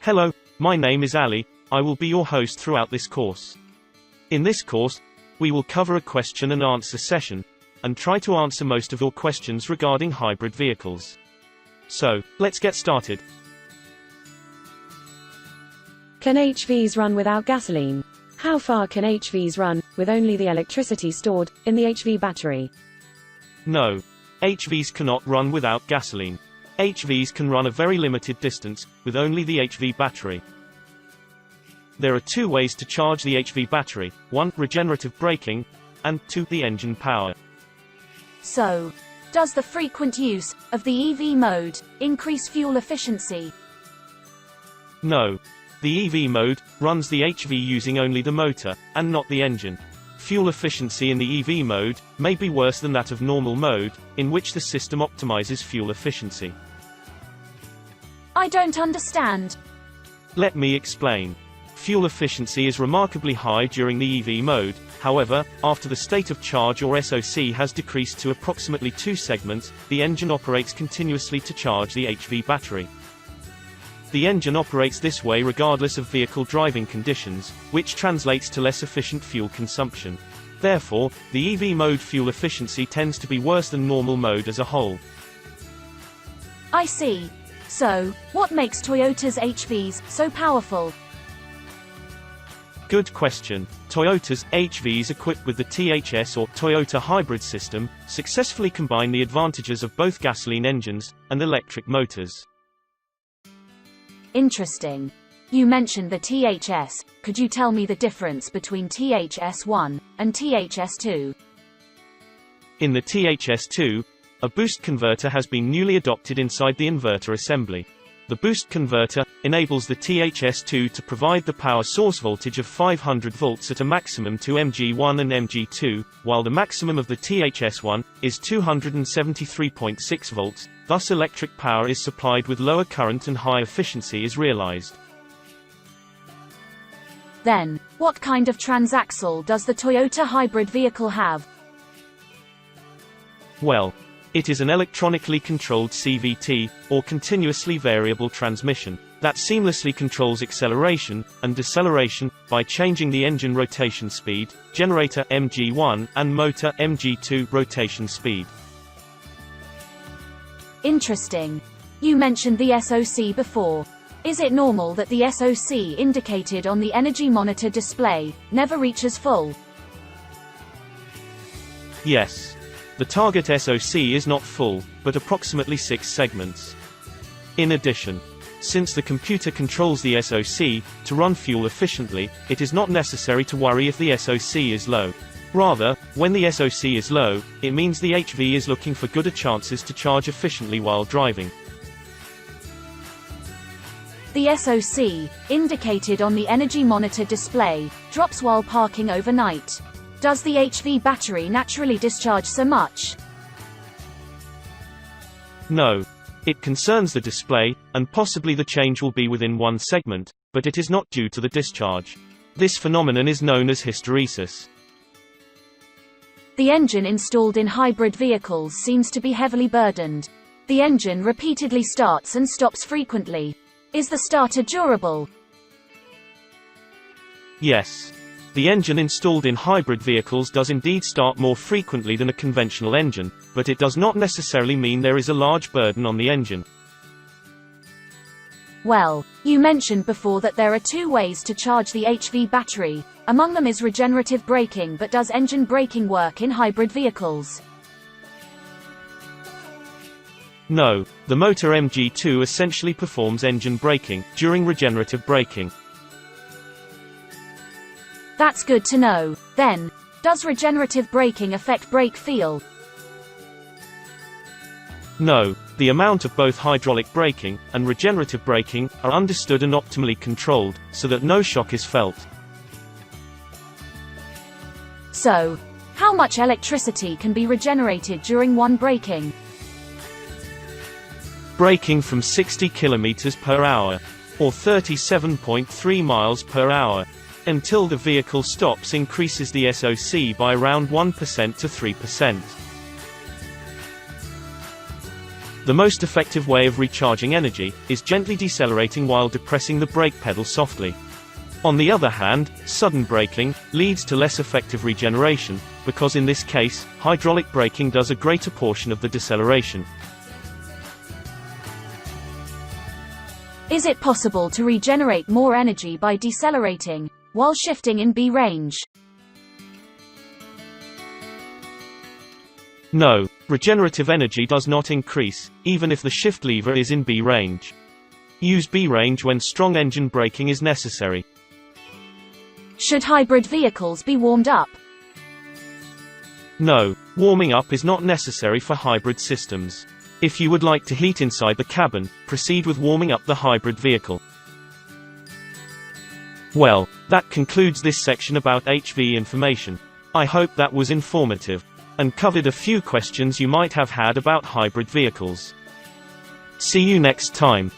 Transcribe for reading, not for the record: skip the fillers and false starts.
Hello, my name is Ali. I will be your host throughout this course. In this course, we will cover a question and answer session, and try to answer most of your questions regarding hybrid vehicles. So, let's get started. Can HVs run without gasoline? How far can HVs run, with only the electricity stored in the HV battery? No. HVs cannot run without gasoline. HVs can run a very limited distance, with only the HV battery. There are two ways to charge the HV battery: 1. Regenerative braking, and 2. The engine power. So, does the frequent use of the EV mode increase fuel efficiency? No. The EV mode runs the HV using only the motor, and not the engine. Fuel efficiency in the EV mode may be worse than that of normal mode, in which the system optimizes fuel efficiency. I don't understand. Let me explain. Fuel efficiency is remarkably high during the EV mode. However, after the state of charge or SOC has decreased to approximately 2 segments, the engine operates continuously to charge the HV battery. The engine operates this way regardless of vehicle driving conditions, which translates to less efficient fuel consumption. Therefore, the EV mode fuel efficiency tends to be worse than normal mode as a whole. I see. So, what makes Toyota's HVs so powerful? Good question. Toyota's HVs equipped with the THS or Toyota hybrid system successfully combine the advantages of both gasoline engines and electric motors. Interesting. You mentioned the THS. Could you tell me the difference between THS1 and THS2? In the THS2, a boost converter has been newly adopted inside the inverter assembly. The boost converter enables the THS2 to provide the power source voltage of 500 volts at a maximum to mg1 and mg2, while the maximum of the THS1 is 273.6 volts. Thus electric power is supplied with lower current and high efficiency is realized. Then, what kind of transaxle does the Toyota hybrid vehicle have? Well, it is an electronically controlled CVT, or continuously variable transmission, that seamlessly controls acceleration and deceleration by changing the engine rotation speed, generator mg1 and motor mg2 rotation speed. Interesting. You mentioned the SOC before. Is it normal that the SOC indicated on the energy monitor display never reaches full? Yes. The target SOC is not full, but approximately 6 segments. In addition, since the computer controls the SOC to run fuel efficiently, it is not necessary to worry if the SOC is low. Rather, when the SOC is low, it means the HV is looking for gooder chances to charge efficiently while driving. The SOC, indicated on the energy monitor display, drops while parking overnight. Does the HV battery naturally discharge so much? No. It concerns the display, and possibly the change will be within 1 segment, but it is not due to the discharge. This phenomenon is known as hysteresis. The engine installed in hybrid vehicles seems to be heavily burdened. The engine repeatedly starts and stops frequently. Is the starter durable? Yes. The engine installed in hybrid vehicles does indeed start more frequently than a conventional engine, but it does not necessarily mean there is a large burden on the engine. Well, you mentioned before that there are 2 ways to charge the HV battery. Among them is regenerative braking, but does engine braking work in hybrid vehicles? No. The motor mg2 essentially performs engine braking during regenerative braking. That's good to know. Then, does regenerative braking affect brake feel? No. The amount of both hydraulic braking and regenerative braking are understood and optimally controlled, so that no shock is felt. So, how much electricity can be regenerated during one braking? Braking from 60 km per hour, or 37.3 miles per hour, until the vehicle stops increases the SOC by around 1% to 3%. The most effective way of recharging energy is gently decelerating while depressing the brake pedal softly. On the other hand, sudden braking leads to less effective regeneration, because in this case, hydraulic braking does a greater portion of the deceleration. Is it possible to regenerate more energy by decelerating while shifting in B range? No, regenerative energy does not increase, even if the shift lever is in B range. Use B range when strong engine braking is necessary. Should hybrid vehicles be warmed up? No, warming up is not necessary for hybrid systems. If you would like to heat inside the cabin, proceed with warming up the hybrid vehicle. Well, that concludes this section about HV information. I hope that was informative and covered a few questions you might have had about hybrid vehicles. See you next time.